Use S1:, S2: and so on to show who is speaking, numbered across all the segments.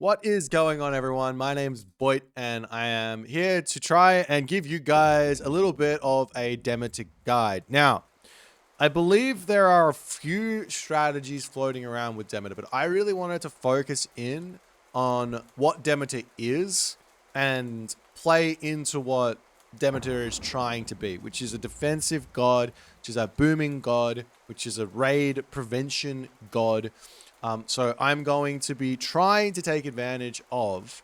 S1: What is going on, everyone? My name's Boit, and I am here to try and give you guys a little bit of a Demeter guide. Now, I believe there are a few strategies floating around with Demeter, but I really wanted to focus in on what Demeter is and play into what Demeter is trying to be, which is a defensive god, which is a booming god, which is a raid prevention god. So I'm going to be trying to take advantage of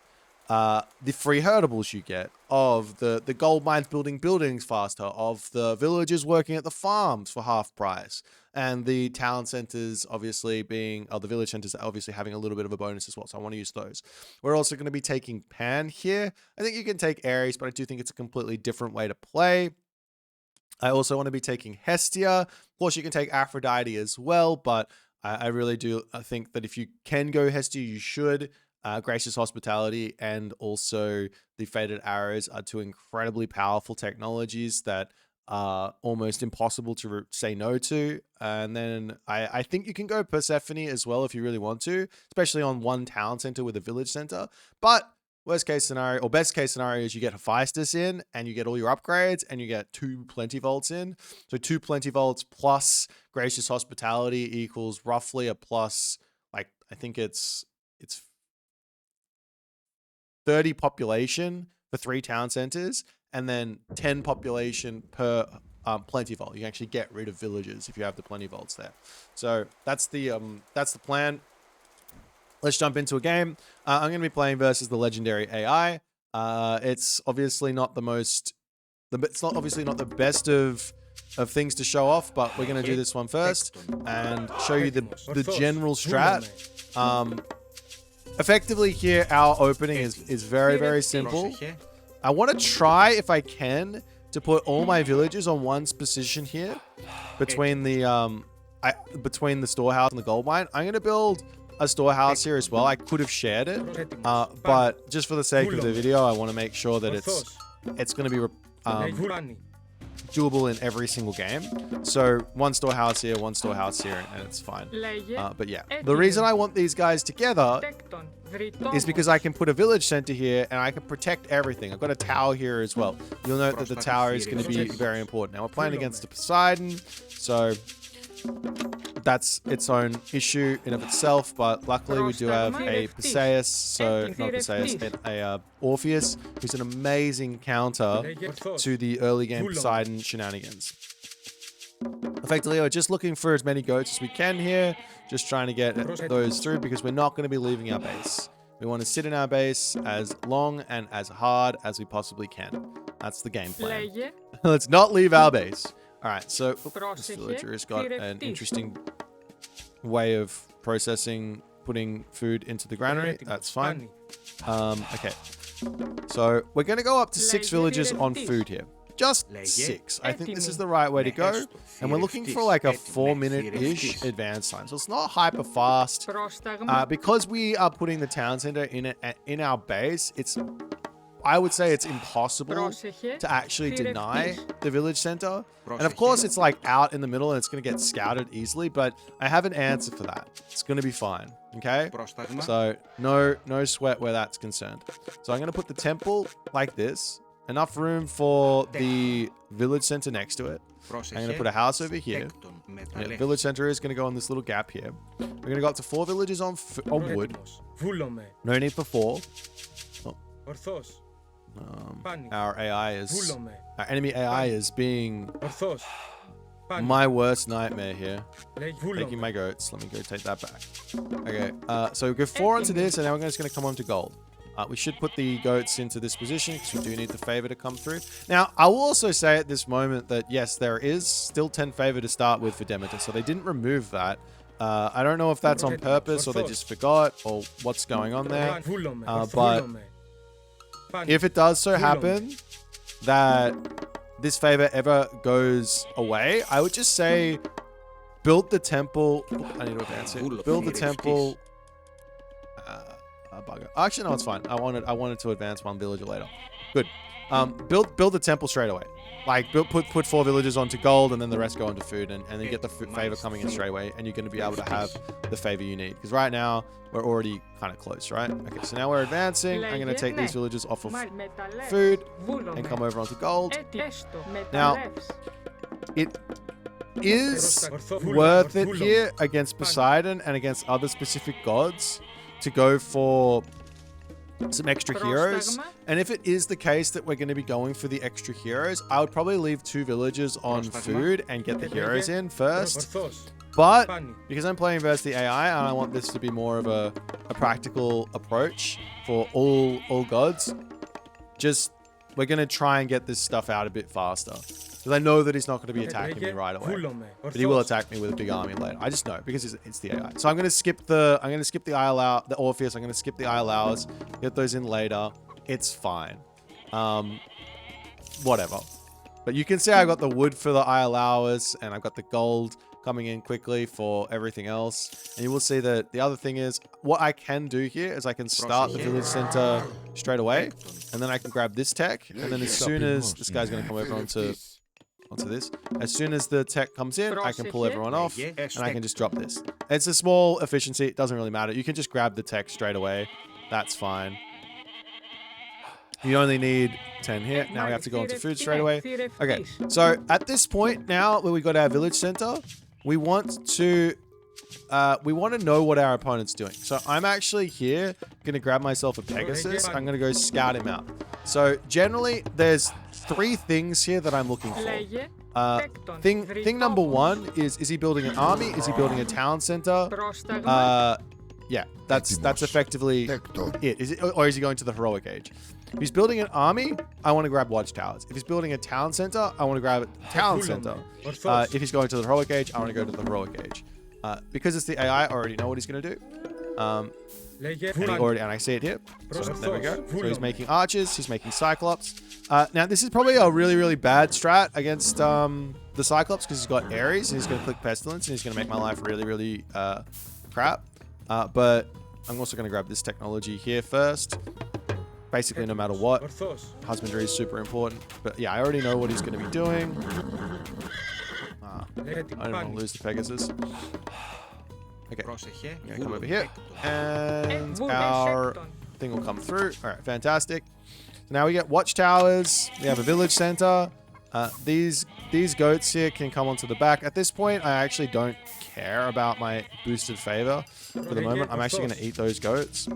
S1: the free herdables you get, of the gold mines building buildings faster, of the villagers working at the farms for half price, and the town centers obviously being, the village centers obviously having a little bit of a bonus as well. So I want to use those. We're also going to be taking Pan here. I think you can take Ares, but I do think it's a completely different way to play. I also want to be taking Hestia. Of course, you can take Aphrodite as well, but I really do think that if you can go Hestia, you should. Gracious Hospitality and also the Faded Arrows are two incredibly powerful technologies that are almost impossible to say no to. And then I think you can go Persephone as well if you really want to, especially on one town center with a village center. But worst case scenario, or best case scenario, is you get Hephaestus in and you get all your upgrades and you get 2 Plenty Vaults in. So 2 Plenty Vaults plus Gracious Hospitality equals roughly a plus, like, I think it's 30 population for 3 town centers and then 10 population per Plenty Vault. You can actually get rid of villages if you have the Plenty Vaults there. So that's the plan. Let's jump into a game. I'm going to be playing versus the legendary AI. It's obviously not the most, it's not obviously not the best of things to show off, but we're going to do this one first and show you the general strat. Effectively here, our opening is very, very simple. I want to try, if I can, to put all my villagers on one position here between the between the storehouse and the gold mine. I'm going to build a storehouse here as well. I could have shared it, but just for the sake of the video, I want to make sure that it's going to be doable in every single game. So one storehouse here, and it's fine. But yeah, the reason I want these guys together is because I can put a village center here and I can protect everything. I've got a tower here as well. You'll note that the tower is going to be very important. Now we're playing against the Poseidon, so that's its own issue in of itself, but luckily we do have a Perseus, so not Perseus, a Orpheus, who's an amazing counter to the early game Poseidon shenanigans. Effectively, we're just looking for as many goats as we can here, just trying to get those through because we're not going to be leaving our base. We want to sit in our base as long and as hard as we possibly can. That's the game plan. Let's not leave our base. All right, so this villager has got an interesting way of processing, putting food into the granary. That's fine. Okay, so we're going to go up to 6 villagers on food here. Just 6. I think this is the right way to go. And we're looking for like a 4-minute-ish advance time. So it's not hyper fast. Because we are putting the town center in our base, I would say it's impossible to actually deny the village center. And of course, it's like out in the middle and it's going to get scouted easily, but I have an answer for that. It's going to be fine. Okay. So no sweat where that's concerned. So I'm going to put the temple like this. Enough room for the village center next to it. I'm going to put a house over here. Yeah, village center is going to go on this little gap here. We're going to go up to 4 villages on wood. No need for 4. Oh. Our enemy AI is being my worst nightmare here. Taking my goats. Let me go take that back. Okay, so we go 4 onto this, and now we're just going to come on to gold. We should put the goats into this position because we do need the favor to come through. Now, I will also say at this moment that, yes, there is still 10 favor to start with for Demeter, so they didn't remove that. I don't know if that's on purpose or they just forgot or what's going on there. But if it does so happen that this favor ever goes away, I would just say build the temple. I need to advance it. Build the temple. Bugger. Actually, no, it's fine. I wanted to advance one villager later. Good. build the temple straight away. Like, put 4 villagers onto gold, and then the rest go onto food, and then get the favor coming in straight away, and you're going to be able to have the favor you need. Because right now, we're already kind of close, right? Okay, so now we're advancing. I'm going to take these villagers off of food and come over onto gold. Now, it is worth it here against Poseidon and against other specific gods to go for some extra heroes. And if it is the case that we're going to be going for the extra heroes, I would probably leave 2 villagers on food and get the heroes in first. But because I'm playing versus the AI and I want this to be more of a practical approach for all gods, we're going to try and get this stuff out a bit faster. Because I know that he's not going to be attacking me right away, but he will attack me with a big army later. I just know because it's the AI. So I'm going to skip the the Orpheus. I'm going to skip the Iolaus, get those in later. It's fine. Whatever. But you can see I got the wood for the Iolaus, and I've got the gold coming in quickly for everything else. And you will see that the other thing is, what I can do here is I can start the village center straight away, and then I can grab this tech, and then as soon as this guy's going to come over onto this, as soon as the tech comes in, I can pull everyone off, and I can just drop this. It's a small efficiency. It doesn't really matter. You can just grab the tech straight away. That's fine. You only need 10 here. Now we have to go into food straight away. Okay, so at this point now, where we got our village center, we want to know what our opponent's doing. So I'm actually here going to grab myself a Pegasus. I'm going to go scout him out. So generally, there's 3 things here that I'm looking for. Thing number 1 is he building an army? Is he building a town center? Yeah, that's effectively it. Or is he going to the heroic age? If he's building an army, I want to grab watchtowers. If he's building a town center, I want to grab a town center. If he's going to the heroic age, I want to go to the heroic age. Because it's the AI, I already know what he's going to do. And I see it here. So there we go. So he's making archers. He's making cyclops. Now, this is probably a really, really bad strat against the cyclops because he's got Ares and he's going to click pestilence and he's going to make my life really, really crap. But I'm also going to grab this technology here first. Basically, no matter what, husbandry is super important. But yeah, I already know what he's going to be doing. I don't want to lose the Pegasus. Okay, I'm going to come over here. And our thing will come through. All right, fantastic. So now we get watchtowers. We have a village center. These goats here can come onto the back. At this point, I actually don't care about my boosted favor for the moment. I'm actually going to eat those goats.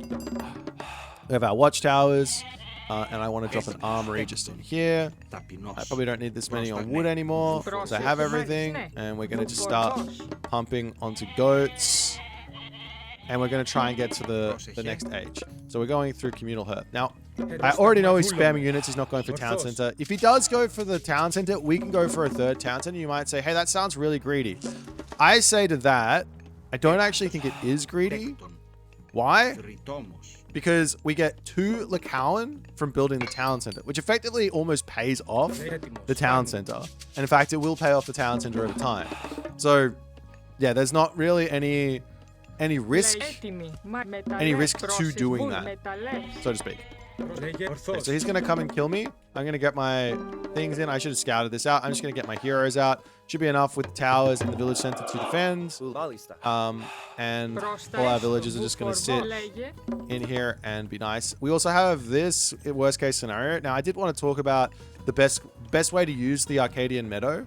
S1: We have our watchtowers, and I want to drop an armory just in here. I probably don't need this many on wood anymore, so I have everything, and we're going to just start pumping onto goats, and we're going to try and get to the next age. So we're going through communal herd. Now, I already know he's spamming units. He's not going for town center. If he does go for the town center, we can go for a 3rd town center. You might say, hey, that sounds really greedy. I say to that, I don't actually think it is greedy. Why? Because we get 2 Lycaon from building the town center, which effectively almost pays off the town center. And in fact, it will pay off the town center over time. So yeah, there's not really any risk to doing that, so to speak. Okay, so he's going to come and kill me. I'm going to get my things in. I should have scouted this out. I'm just going to get my heroes out. Should be enough with the towers and the village center to defend. And all our villagers are just going to sit in here and be nice. We also have this worst case scenario. Now, I did want to talk about the best way to use the Arcadian Meadow,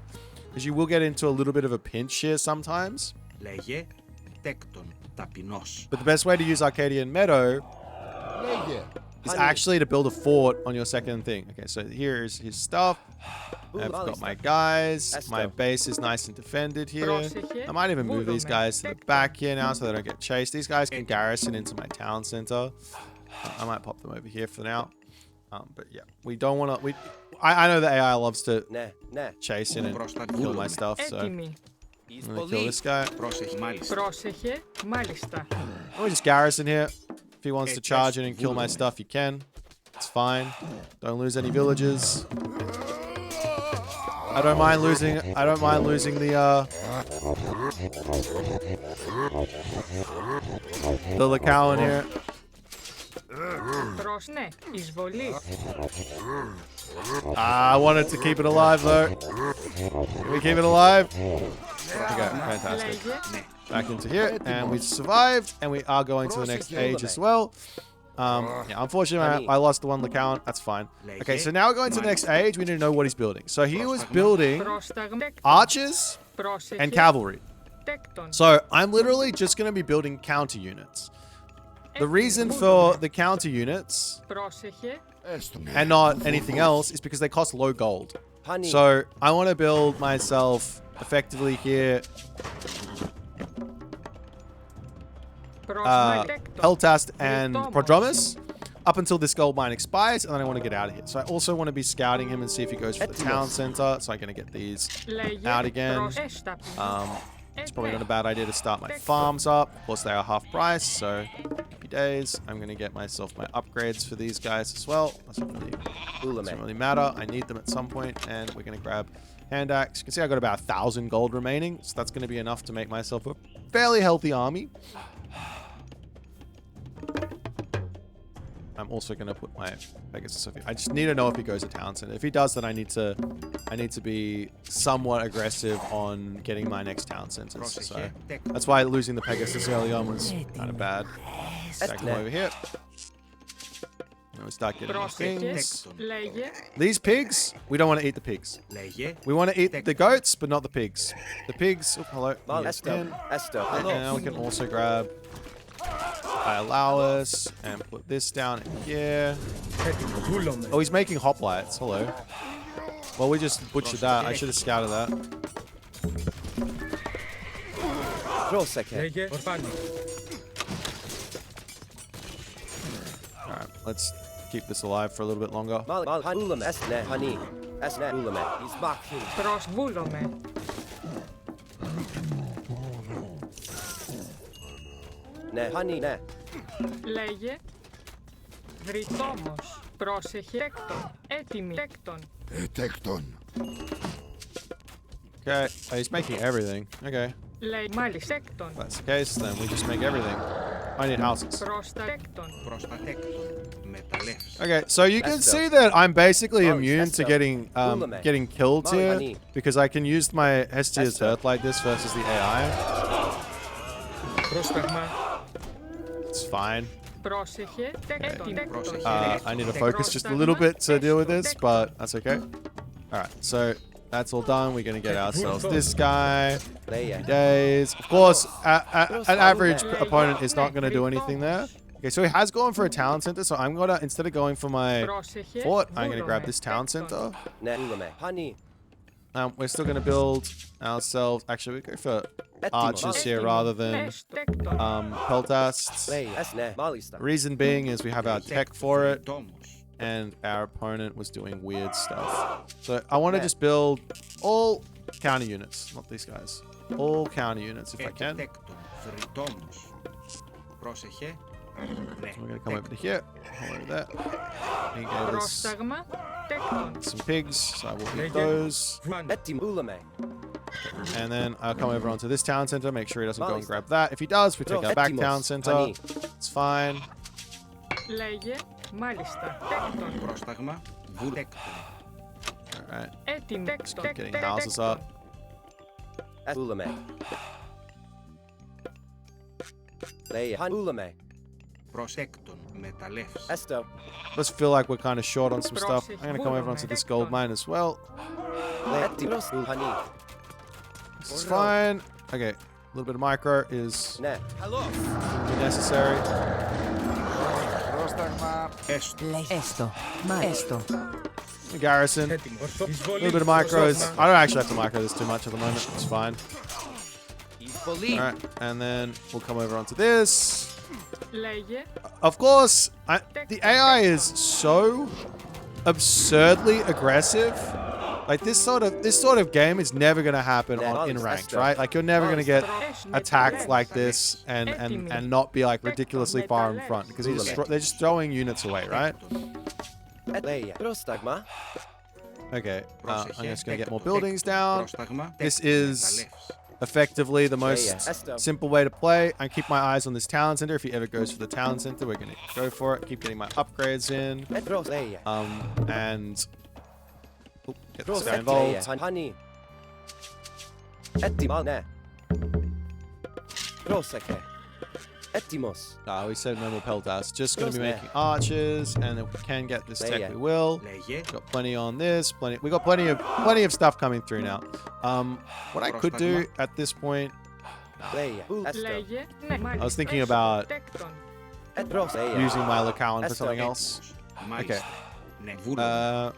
S1: because you will get into a little bit of a pinch here sometimes. But the best way to use Arcadian Meadow is actually to build a fort on your second thing. Okay, so here's his stuff. I've got my guys. My base is nice and defended here. I might even move these guys to the back here now so they don't get chased. These guys can garrison into my town center. I might pop them over here for now. But yeah, we don't want to... I know the AI loves to chase in and kill my stuff, so... I'm gonna kill this guy. We'll just garrison here. If he wants to charge in and kill my stuff, he can. It's fine. Don't lose any villagers. I don't mind losing the Lycaon here. I wanted to keep it alive though. Can we keep it alive? Okay, fantastic. Back into here, and we survived, and we are going to the next age as well. Yeah, unfortunately, I lost the one account. That's fine. Okay, so now we're going to the next age. We need to know what he's building. So he was building archers and cavalry. So I'm literally just going to be building counter units. The reason for the counter units and not anything else is because they cost low gold. So I want to build myself effectively here Peltast and Prodromus up until this gold mine expires, and then I want to get out of here. So I also want to be scouting him and see if he goes for the town center. So I'm going to get these out again. It's probably not a bad idea to start my farms up. Of course, they are half price, so happy days. I'm going to get myself my upgrades for these guys as well. Doesn't really matter. I need them at some point, and we're going to grab hand axe. You can see I got about 1,000 gold remaining, so that's going to be enough to make myself a fairly healthy army. I'm also going to put my Pegasus over here. I just need to know if he goes to town center. If he does, then I need to be somewhat aggressive on getting my next town centers. So that's why losing the Pegasus early on was kind of bad. Stack them over here. Now we start getting more things. These pigs, we don't want to eat the pigs. We want to eat the goats, but not the pigs. The pigs, oh, hello. And now we can also grab us and put this down in here. Oh, he's making hoplites. Hello. Well, we just butchered that. I should have scouted that. Alright, let's keep this alive for a little bit longer.
S2: Λέγε Βρυτόμος. Πρόσεχε τέκτον. Έτοιμη τέκτον.
S3: Τέκτον.
S1: Okay, oh, he's making everything. Okay.
S2: Λέει μάλιστα τέκτον.
S1: If that's the case, then we just make everything. I need houses.
S2: Πρόστα τέκτον.
S1: Okay, so you can see that I'm basically immune to getting killed here because I can use my Hestia's Earth like this versus the AI. It's fine. I need to focus just a little bit to deal with this, but that's okay. Alright, so that's all done. We're going to get ourselves this guy. Days. Of course, an average opponent is not going to do anything there. Okay, so he has gone for a town center, so I'm going to, instead of going for my fort, I'm going to grab this town center. We're still going to build ourselves... Actually, we go for archers here rather than peltasts. Reason being is we have our tech for it, and our opponent was doing weird stuff. So I want to just build all counter units, not these guys. All counter units if I can. We're going to come over to here, over there. He gave us some pigs, so I will eat those. And then I'll come over onto this town center, make sure he doesn't go and grab that. If he does, we take our back town center. It's fine. Alright. Just keep getting houses up. Let's feel like we're kind of short on some stuff. I'm going to come over onto this gold mine as well. This is fine. Okay, a little bit of micro is necessary. The garrison. A little bit of micro is... I don't actually have to micro this too much at the moment. It's fine. Alright, and then we'll come over onto this. Of course, the AI is so absurdly aggressive. Like this sort of game is never gonna happen in ranked, right? Like you're never gonna get attacked like this and not be like ridiculously far in front because they're just throwing units away, right? Okay, I'm just gonna get more buildings down. This is effectively the most simple way to play. I keep my eyes on this talent center. If he ever goes for the talent center, we're gonna go for it. Keep getting my upgrades in. And get this guy involved. We said no more peltas. Just gonna be making archers, and if we can get this tech, we will. Got plenty on this. We got plenty of stuff coming through now. What I could do at this point, I was thinking about using my Lakawan for something else. Okay.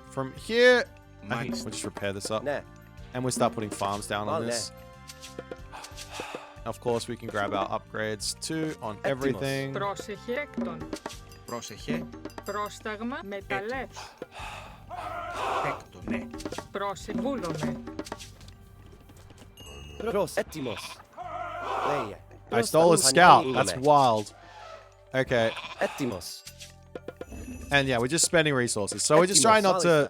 S1: From here, I think we'll just repair this up, and we'll start putting farms down on this. Of course, we can grab our upgrades too on everything. I stole a scout. That's wild. Okay. And yeah, we're just spending resources. So we're just trying not to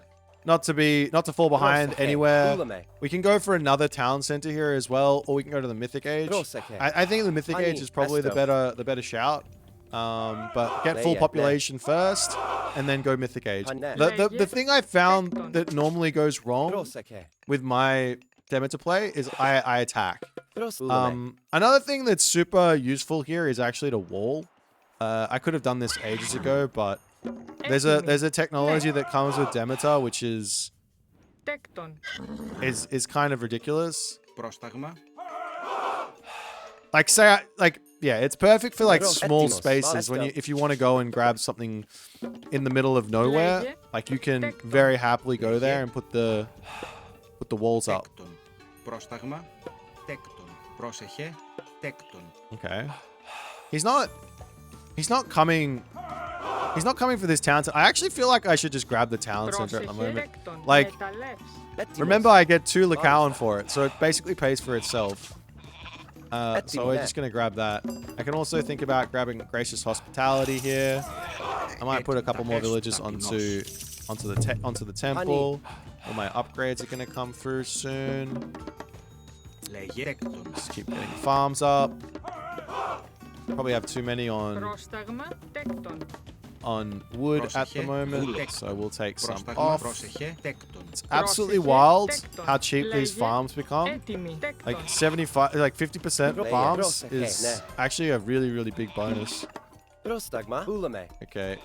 S1: fall behind anywhere. We can go for another town center here as well, or we can go to the Mythic Age. I think the Mythic Age is probably the better shout. But get full population first, and then go Mythic Age. The thing I found that normally goes wrong with my Demeter play is I attack. Another thing that's super useful here is actually to wall. I could have done this ages ago, but there's a technology that comes with Demeter which is kind of ridiculous. Yeah, it's perfect for like small spaces when if you want to go and grab something in the middle of nowhere, like you can very happily go there and put the walls up. Okay. He's not coming for this town center. I actually feel like I should just grab the town center at the moment. Like, remember I get 2 Lakawan for it, so it basically pays for itself. So we're just gonna grab that. I can also think about grabbing Gracious Hospitality here. I might put a couple more villages onto the temple. All my upgrades are gonna come through soon. Just keep getting farms up. Probably have too many on wood at the moment, so we'll take some off. It's absolutely wild how cheap these farms become. Like 50% farms is actually a really big bonus. Okay,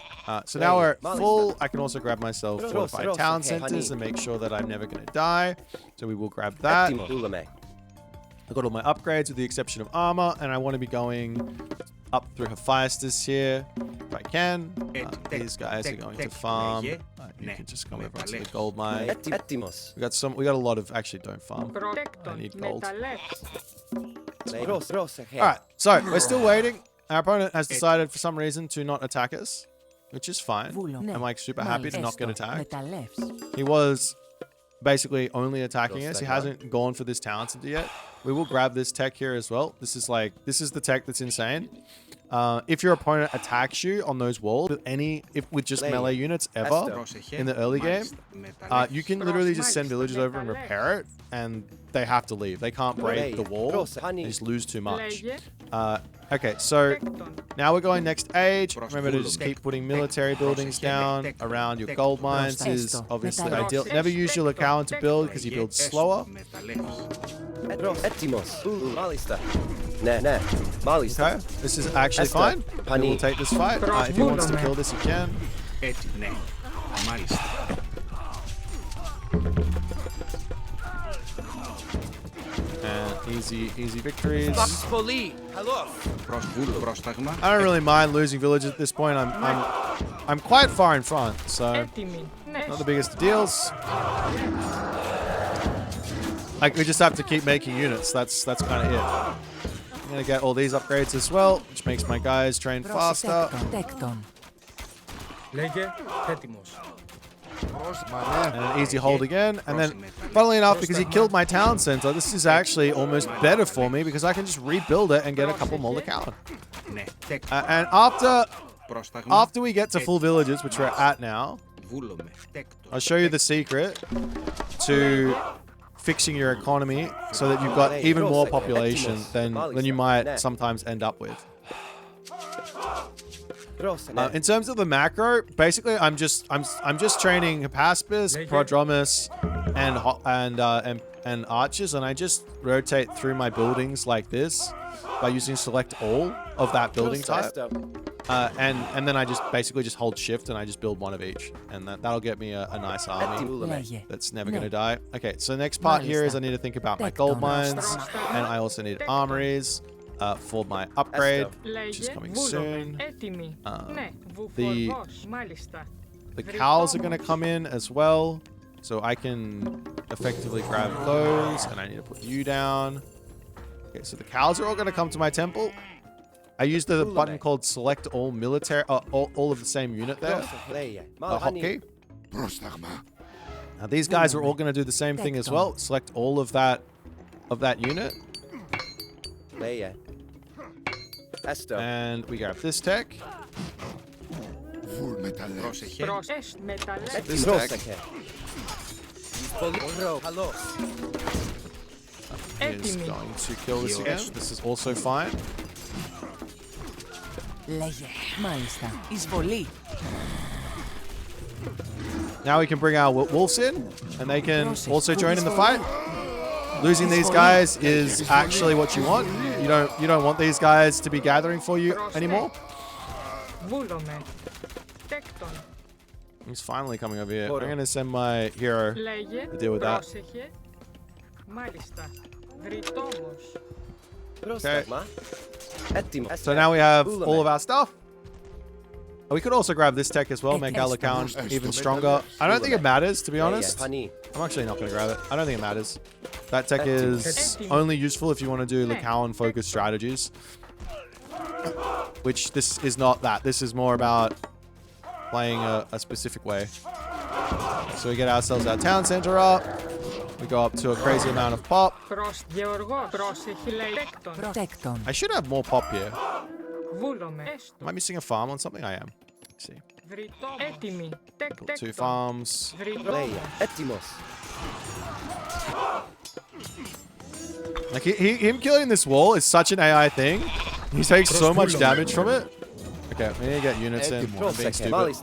S1: so now we're full. I can also grab myself 45 town centers and make sure that I'm never going to die. So we will grab that. I've got all my upgrades with the exception of armor, and I want to be going up through Hephaestus here if I can. These guys are going to farm. You can just come over to the gold mine. We got a lot of actually don't farm. I need gold. Alright, so we're still waiting. Our opponent has decided for some reason to not attack us, which is fine. I'm like super happy to not get attacked. He was basically only attacking us. He hasn't gone for this talent center yet. We will grab this tech here as well. This is the tech that's insane. If your opponent attacks you on those walls with just melee units ever in the early game, you can literally just send villagers over and repair it, and they have to leave. They can't break the wall. They just lose too much. Okay, so now we're going next age. Remember to just keep putting military buildings down around your gold mines is obviously ideal. Never use your Lakawan to build because he builds slower. Okay, this is actually fine. We will take this fight. If he wants to kill this, he can. And easy victories. I don't really mind losing villages at this point. I'm quite far in front, so not the biggest of deals. Like, we just have to keep making units. That's kind of it. I'm gonna get all these upgrades as well, which makes my guys train faster. And an easy hold again. And then, funnily enough, because he killed my town center, this is actually almost better for me because I can just rebuild it and get a couple more Lakawan. And after we get to full villages, which we're at now, I'll show you the secret to fixing your economy so that you've got even more population than you might sometimes end up with. In terms of the macro, basically I'm just training Hippaspis, Prodromus, and archers, and I just rotate through my buildings like this by using select all of that building type. And then I just basically just hold shift and I just build one of each, and that'll get me a nice army that's never going to die. Okay, so next part here is I need to think about my gold mines, and I also need armories for my upgrade, which is coming soon. The cows are going to come in as well, so I can effectively grab those, and I need to put you down. Okay, so the cows are all going to come to my temple. I used the button called select all military, all of the same unit there, the hotkey. Now these guys are all going to do the same thing as well. Select all of that unit. And we grab this tech. This tech. Is going to kill this again. This is also fine. Now we can bring our wolves in, and they can also join in the fight. Losing these guys is actually what you want. You don't want these guys to be gathering for you anymore. He's finally coming over here. I'm going to send my hero to deal with that. Okay. So now we have all of our stuff. We could also grab this tech as well, make our account even stronger. I don't think it matters, to be honest. I'm actually not going to grab it. I don't think it matters. That tech is only useful if you want to do Lacawan focused strategies. Which this is not that. This is more about playing a specific way. So we get ourselves our town center up. We go up to a crazy amount of pop. I should have more pop here. Am I missing a farm on something? I am. Let's see. Put 2 farms. Like him killing this wall is such an AI thing. He takes so much damage from it. Okay, we need to get units in. I'm being stupid.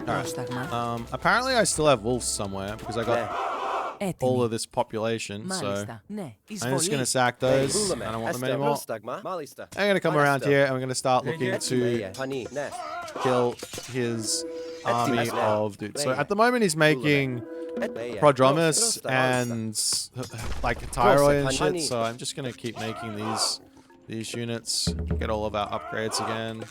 S1: Right. Apparently I still have wolves somewhere because I got all of this population, so I'm just going to sack those. I don't want them anymore. I'm going to come around here and we're going to start looking to kill his army of dudes. So at the moment he's making Prodromus and like Tyroi and shit, so I'm just going to keep making these units, get all of our upgrades again.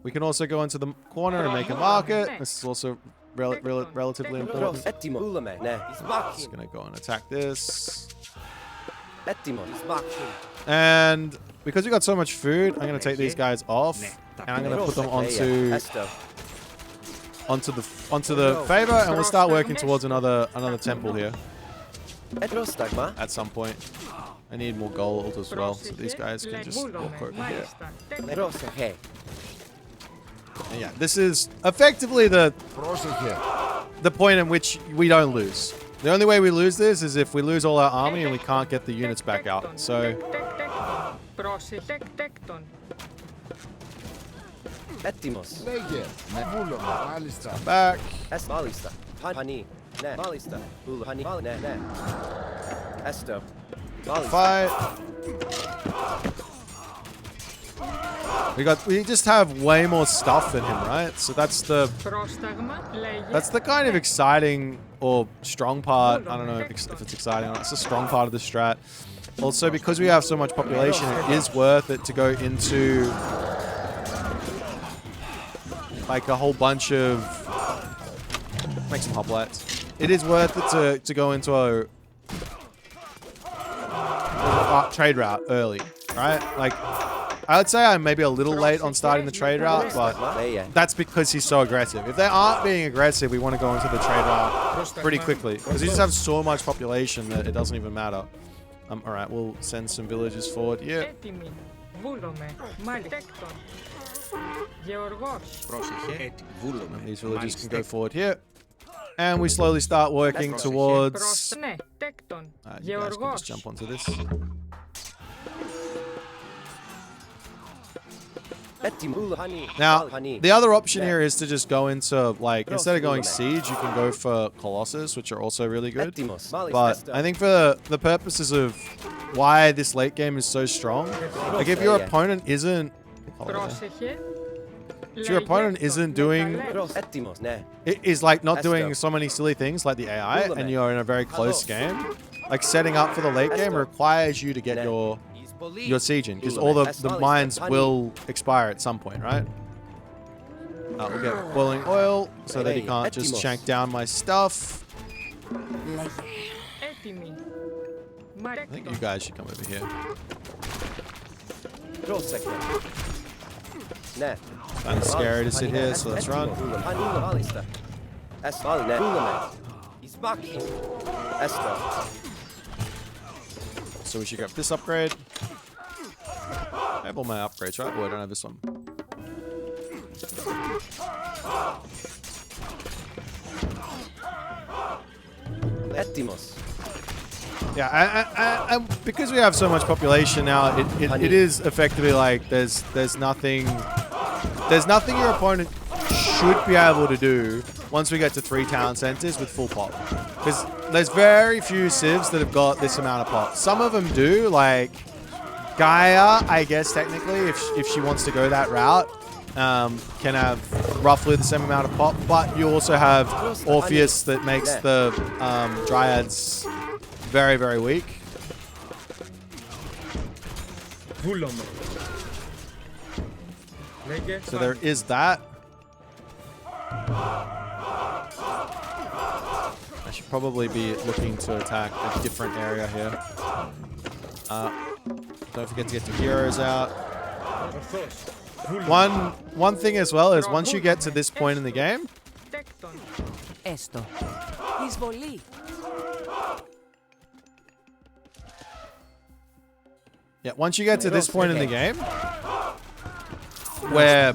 S1: We can also go into the corner and make a market. This is also relatively important. Just gonna go and attack this. And because we got so much food, I'm gonna take these guys off and I'm gonna put them onto the favor, and we'll start working towards another temple here at some point. I need more gold as well, so these guys can just walk over here. And yeah, this is effectively the point in which we don't lose. The only way we lose this is if we lose all our army and we can't get the units back out. So back. Fight. We just have way more stuff than him, right? So that's the kind of exciting or strong part. I don't know if it's exciting or not. It's a strong part of the strat. Also, because we have so much population, it is worth it to go into like a whole bunch of make some hoplites. It is worth it to go into a trade route early, right? Like I would say I'm maybe a little late on starting the trade route, but that's because he's so aggressive. If they aren't being aggressive, we want to go into the trade route pretty quickly because he just has so much population that it doesn't even matter. All right, we'll send some villagers forward here. And these villagers can go forward here. And we slowly start working towards... you guys can just jump onto this. Now, the other option here is to just go into, like, instead of going siege, you can go for Colossus, which are also really good. But I think for the purposes of why this late game is so strong, like if your opponent isn't... if your opponent isn't doing... is like not doing so many silly things like the AI, and you're in a very close game, like setting up for the late game requires you to get your sieging, because all the mines will expire at some point, right? We'll get boiling oil so that he can't just shank down my stuff. I think you guys should come over here. Kind of scary to sit here, so let's run. So we should grab this upgrade. I have all my upgrades, right? Oh, I don't have this one. Yeah, because we have so much population now, it is effectively like there's nothing your opponent should be able to do once we get to 3 town centers with full pop. Because there's very few civs that have got this amount of pop. Some of them do, like Gaia, I guess technically, if she wants to go that route, can have roughly the same amount of pop. But you also have Orpheus that makes the Dryads very, very weak. So there is that. I should probably be looking to attack a different area here. Don't forget to get the heroes out. One thing as well is once you get to this point in the game, yeah, once you get to this point in the game, where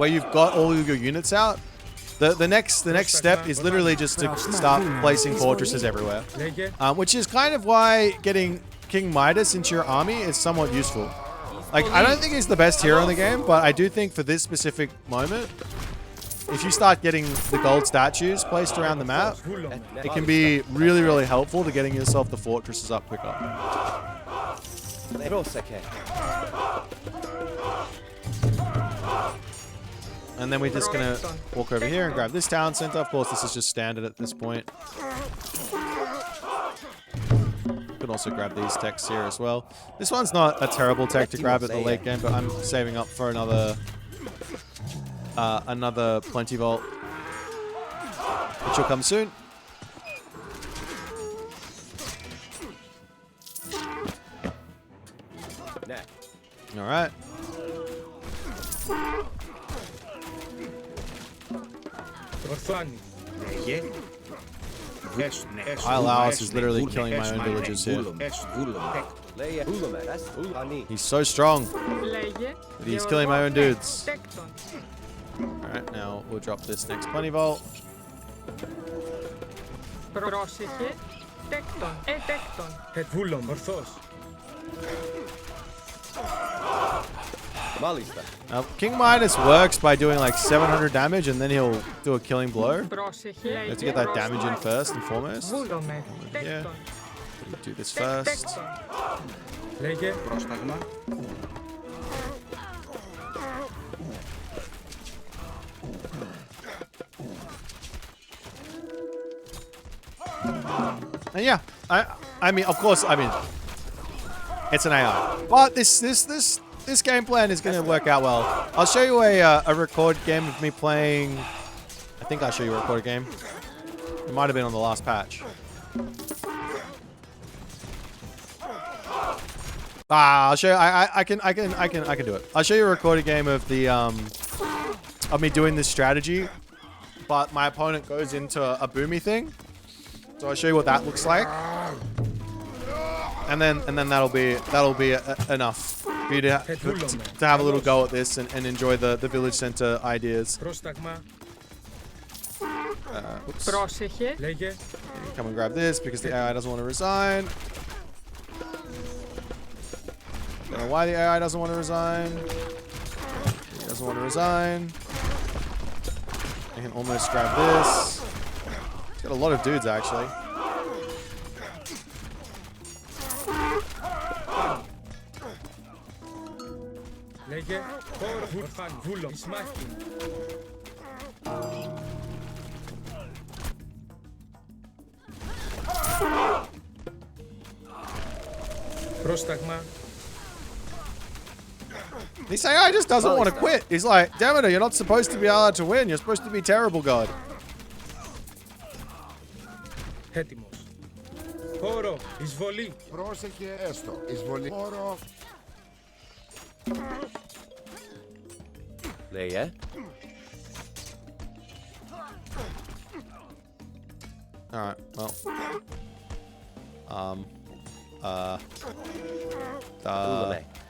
S1: you've got all of your units out, the next step is literally just to start placing fortresses everywhere, which is kind of why getting King Midas into your army is somewhat useful. Like, I don't think he's the best hero in the game, but I do think for this specific moment, if you start getting the gold statues placed around the map, it can be really, really helpful to getting yourself the fortresses up quicker. And then we're just gonna walk over here and grab this town center. Of course, this is just standard at this point. You can also grab these techs here as well. This one's not a terrible tech to grab at the late game, but I'm saving up for another plenty vault, which will come soon. All right. Iolaus is literally killing my own villagers here. He's so strong. But he's killing my own dudes. Alright, now we'll drop this next plenty vault. King Midas works by doing like 700 damage and then he'll do a killing blow. You have to get that damage in first and foremost. Yeah. Do this first. And yeah, I mean, of course, I mean, it's an AI, but this game plan is going to work out well. I'll show you a record game of me playing. I think I'll show you a record game. It might have been on the last patch. I'll show you. I can do it. I'll show you a recorded game of the of me doing this strategy, but my opponent goes into a boomy thing. So I'll show you what that looks like, and then that'll be enough for you to have a little go at this and enjoy the village center ideas. Oops. Come and grab this because the AI doesn't want to resign. Don't know why the AI doesn't want to resign. He doesn't want to resign. I can almost grab this. He's got a lot of dudes actually. This AI just doesn't want to quit. He's like, Demeter, you're not supposed to be allowed to win. You're supposed to be terrible, God. Alright, well.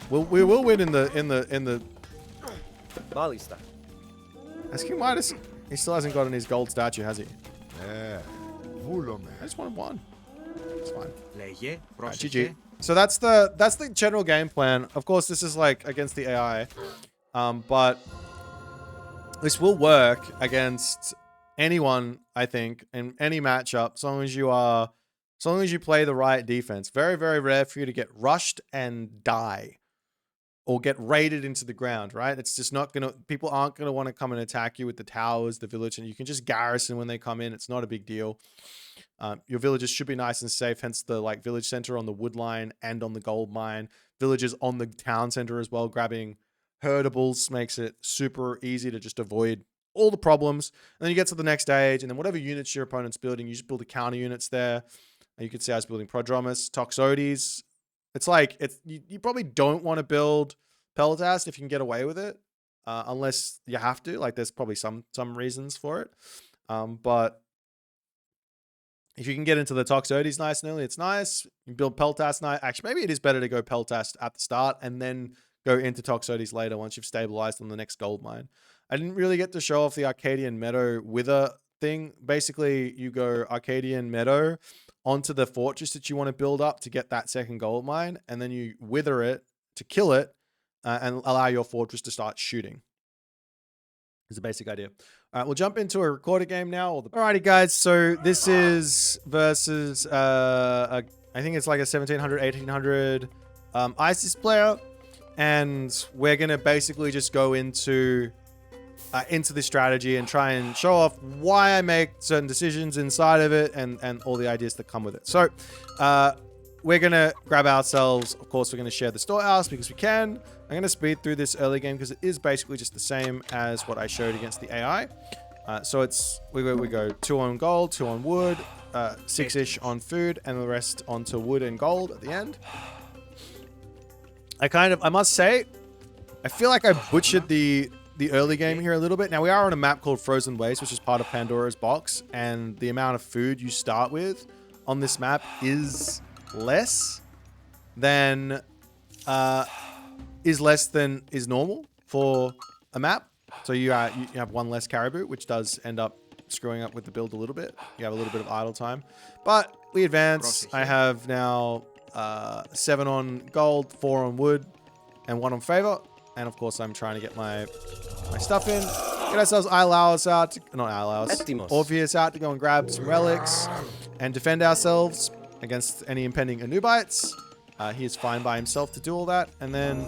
S1: We will win in the Ask King Midas. He still hasn't gotten his gold statue, has he? I just wanted one. It's fine. Right, GG. So that's the general game plan. Of course, this is like against the AI, but this will work against anyone, I think, in any matchup, as long as you play the right defense. Very, very rare for you to get rushed and die or get raided into the ground, right? It's just not gonna, people aren't gonna want to come and attack you with the towers, the village, and you can just garrison when they come in. It's not a big deal. Your villages should be nice and safe, hence the like village center on the wood line and on the gold mine. Villages on the town center as well. Grabbing herdables makes it super easy to just avoid all the problems. And then you get to the next stage, and then whatever units your opponent's building, you just build the counter units there. And you can see I was building Prodromus, Toxotes. It's like, you probably don't want to build Peltast if you can get away with it, unless you have to. Like, there's probably some reasons for it. But if you can get into the Toxotes nice and early, it's nice. You build Peltast nice. Actually, maybe it is better to go Peltast at the start and then go into Toxotes later once you've stabilized on the next gold mine. I didn't really get to show off the Arcadian Meadow Wither thing. Basically, you go Arcadian Meadow onto the fortress that you want to build up to get that second gold mine, and then you wither it to kill it and allow your fortress to start shooting. Is the basic idea. All right, we'll jump into a recorded game now. Alrighty, guys. So this is versus I think it's like a 1700, 1800 ISIS player, and we're gonna basically just go into the strategy and try and show off why I make certain decisions inside of it and all the ideas that come with it. So we're gonna grab ourselves, of course, we're gonna share the storehouse because we can. I'm gonna speed through this early game because it is basically just the same as what I showed against the AI. So it's we go 2 on gold, 2 on wood, 6-ish on food, and the rest onto wood and gold at the end. I must say, I feel like I butchered the early game here a little bit. Now, we are on a map called Frozen Waste, which is part of Pandora's Box, and the amount of food you start with on this map is less than is normal for a map. So you have 1 less caribou, which does end up screwing up with the build a little bit. You have a little bit of idle time, but we advance. I have now 7 on gold, 4 on wood, and 1 on favor. And of course, I'm trying to get my stuff in. Get ourselves Orpheus out to go and grab some relics and defend ourselves against any impending Anubites. He is fine by himself to do all that. And then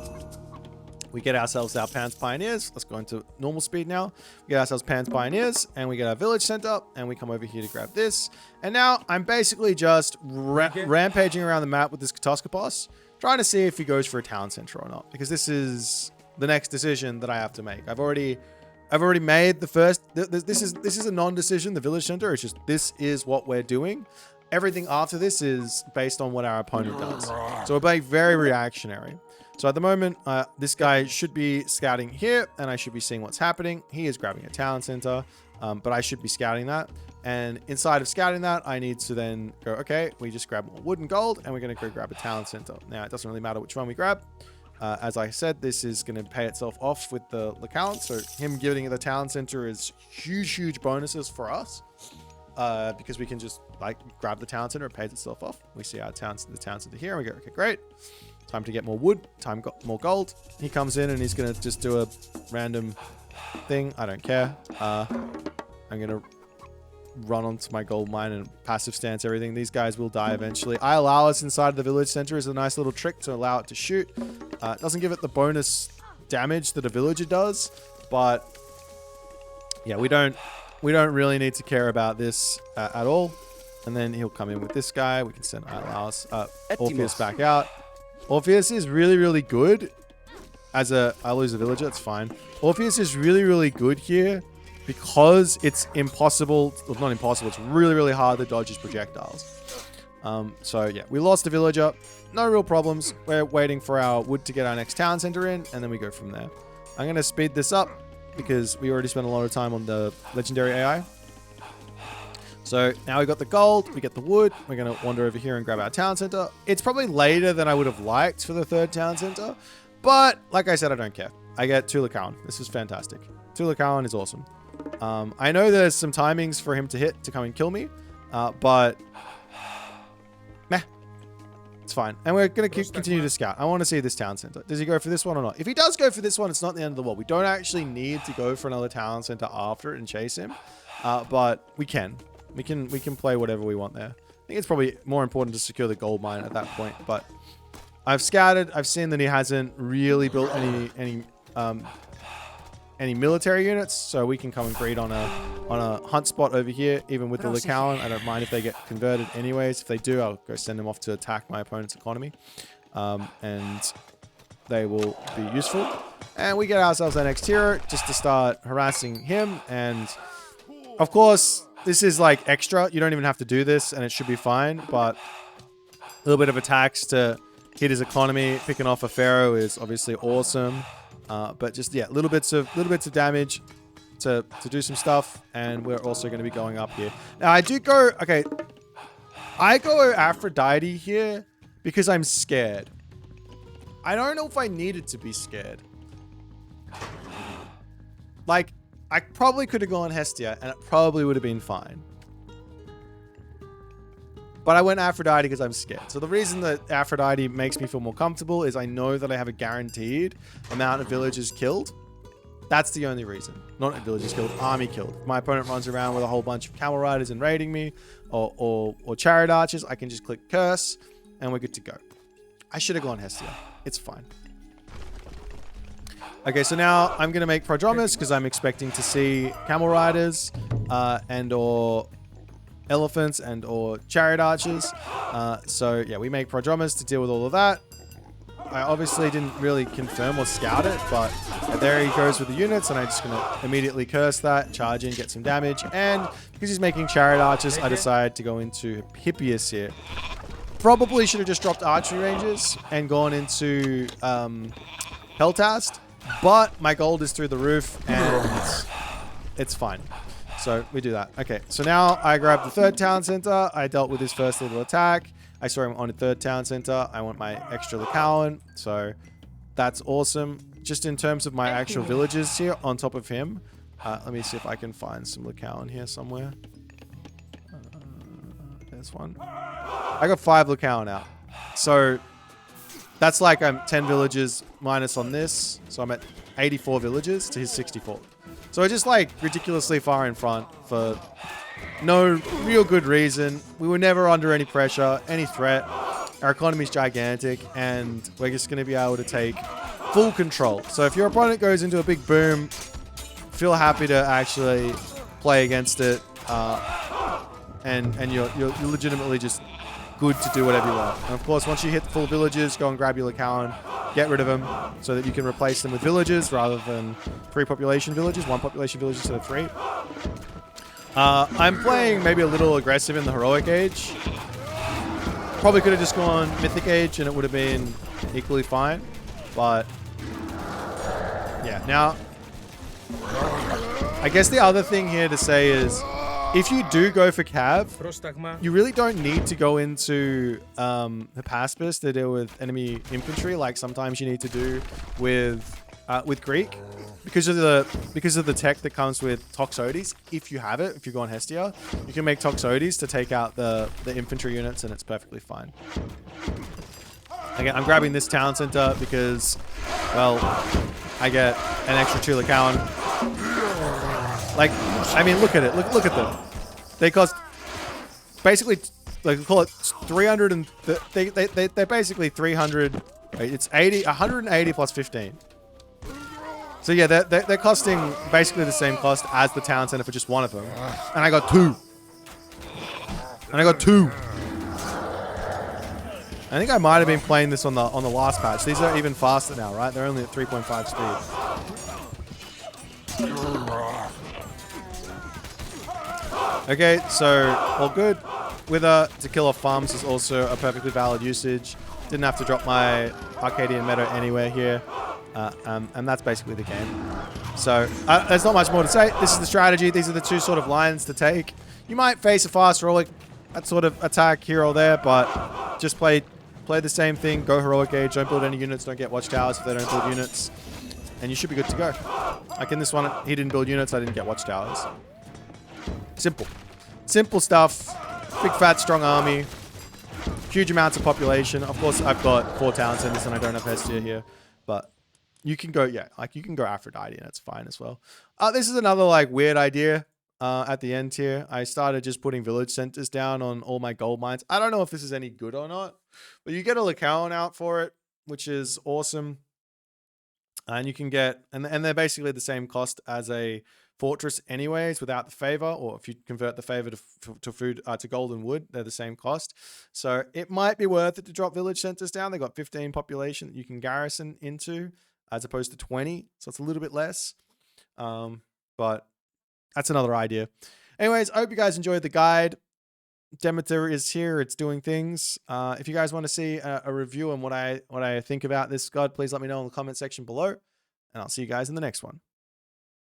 S1: we get ourselves our Pan's Pioneers. Let's go into normal speed now. We get ourselves Pan's Pioneers, and we get our village sent up, and we come over here to grab this. And now I'm basically just rampaging around the map with this Katoskopos, trying to see if he goes for a town center or not, because this is the next decision that I have to make. I've already made the first. This is a non-decision. The village center. It's just this is what we're doing. everything after this is based on what our opponent does. So we're being very reactionary. So at the moment, this guy should be scouting here, and I should be seeing what's happening. He is grabbing a town center, but I should be scouting that. And inside of scouting that, I need to then go, okay, we just grab more wood and gold, and we're going to go grab a town center. Now, it doesn't really matter which one we grab. As I said, this is going to pay itself off with the account. So him giving the town center is huge bonuses for us. Because we can just like grab the town center, it pays itself off. We see our the town center here, and we go, okay, great. Time to get more wood, more gold. He comes in and he's gonna just do a random thing. I don't care. I'm gonna run onto my gold mine and passive stance everything. These guys will die eventually. I allow us inside the village center is a nice little trick to allow it to shoot. It doesn't give it the bonus damage that a villager does, but yeah, we don't really need to care about this at all. And then he'll come in with this guy. We can send Orpheus back out. Orpheus is really good as I lose a villager. It's fine. Orpheus is really good here because it's impossible. Well, not impossible. It's really hard to dodge his projectiles. So yeah, we lost a villager. No real problems. We're waiting for our wood to get our next town center in, and then we go from there. I'm going to speed this up because we already spent a lot of time on the legendary AI. So now we got the gold, we get the wood. We're going to wander over here and grab our town center. It's probably later than I would have liked for the third town center, but like I said, I don't care. I get Tulakawan. This is fantastic. Tulakawan is awesome. I know there's some timings for him to hit to come and kill me, but meh. It's fine. And we're going to continue to scout. I want to see this town center. Does he go for this one or not? If he does go for this one, it's not the end of the world. We don't actually need to go for another town center after it and chase him. But we can. We can play whatever we want there. I think it's probably more important to secure the gold mine at that point. But I've scouted. I've seen that he hasn't really built any military units, so we can come and greed on a hunt spot over here, even with the Lycaon. I don't mind if they get converted anyways. If they do, I'll go send them off to attack my opponent's economy. And they will be useful. And we get ourselves our next hero just to start harassing him. And of course, this is like extra. You don't even have to do this and it should be fine. But a little bit of attacks to hit his economy. Picking off a pharaoh is obviously awesome. But just, yeah, little bits of damage to do some stuff. And we're also going to be going up here. Now, I do go... Okay. I go Aphrodite here because I'm scared. I don't know if I needed to be scared. Like, I probably could have gone Hestia and it probably would have been fine. But I went Aphrodite because I'm scared. So the reason that Aphrodite makes me feel more comfortable is I know that I have a guaranteed amount of villagers killed. That's the only reason. Not villagers killed, army killed. If my opponent runs around with a whole bunch of camel riders and raiding me, or chariot archers, I can just click curse and we're good to go. I should have gone Hestia. It's fine. Okay, so now I'm going to make Prodromus because I'm expecting to see camel riders and or elephants and or chariot archers. So yeah, we make Prodromus to deal with all of that. I obviously didn't really confirm or scout it, but there he goes with the units, and I'm just going to immediately curse that, charge in, get some damage, and because he's making chariot archers, I decided to go into Hippias here. Probably should have just dropped archery ranges and gone into Peltast, but my gold is through the roof, and it's fine. So we do that. Okay, so now I grab the third town center. I dealt with his first little attack. I saw him on a third town center. I want my extra Lycaon, so that's awesome. Just in terms of my actual villages here on top of him, let me see if I can find some Lycaon here somewhere. There's one. I got 5 Lycaon out. So that's like I'm 10 villages minus on this. So I'm at 84 villages to his 64. So we're just like ridiculously far in front for no real good reason. We were never under any pressure, any threat. Our economy's gigantic, and we're just going to be able to take full control. So if your opponent goes into a big boom, feel happy to actually play against it, and you're legitimately just good to do whatever you want. And of course, once you hit the full villages, go and grab your Lycaon, get rid of them, so that you can replace them with villages rather than 3 population villages, 1 population village instead of 3. I'm playing maybe a little aggressive in the heroic age. Probably could have just gone Mythic Age and it would have been equally fine. But yeah, now I guess the other thing here to say is if you do go for Cav, you really don't need to go into the Paspis to deal with enemy infantry like sometimes you need to do with Greek. Because of the tech that comes with Toxotes, if you have it, if you go on Hestia, you can make Toxotes to take out the infantry units and it's perfectly fine. Again, I'm grabbing this town center because, well, I get an extra Chula Cowan. Like, I mean, look at it. Look at them. They cost basically, like, call it 300 and they're basically 300. Wait, it's 180 plus 15. So yeah, they're costing basically the same cost as the town center for just one of them. And I got two. I think I might have been playing this on the last patch. These are even faster now, right? They're only at 3.5 speed. Okay, so all good. Wither to kill off farms is also a perfectly valid usage. Didn't have to drop my Arcadian Meadow anywhere here. And that's basically the game. So there's not much more to say. This is the strategy. These are the two sort of lines to take. You might face a fast heroic that sort of attack here or there, but just play the same thing. Go heroic age. Don't build any units. Don't get watchtowers if they don't build units. And you should be good to go. Like in this one, he didn't build units. I didn't get watchtowers. Simple. Simple stuff. Big, fat, strong army. Huge amounts of population. Of course, I've got 4 town centers and I don't have Hestia here. But you can go, yeah, like you can go Aphrodite and it's fine as well. This is another like weird idea at the end here. I started just putting village centers down on all my gold mines. I don't know if this is any good or not, but you get a Lycaon out for it, which is awesome. And you can get, and they're basically the same cost as a fortress anyways without the favor, or if you convert the favor to gold and wood, they're the same cost. So it might be worth it to drop village centers down. They got 15 population that you can garrison into as opposed to 20, so it's a little bit less, but that's another idea. Anyways, I hope you guys enjoyed the guide. Demeter is here, it's doing things. If you guys want to see a review on what I think about this god, please let me know in the comment section below, and I'll see you guys in the next one.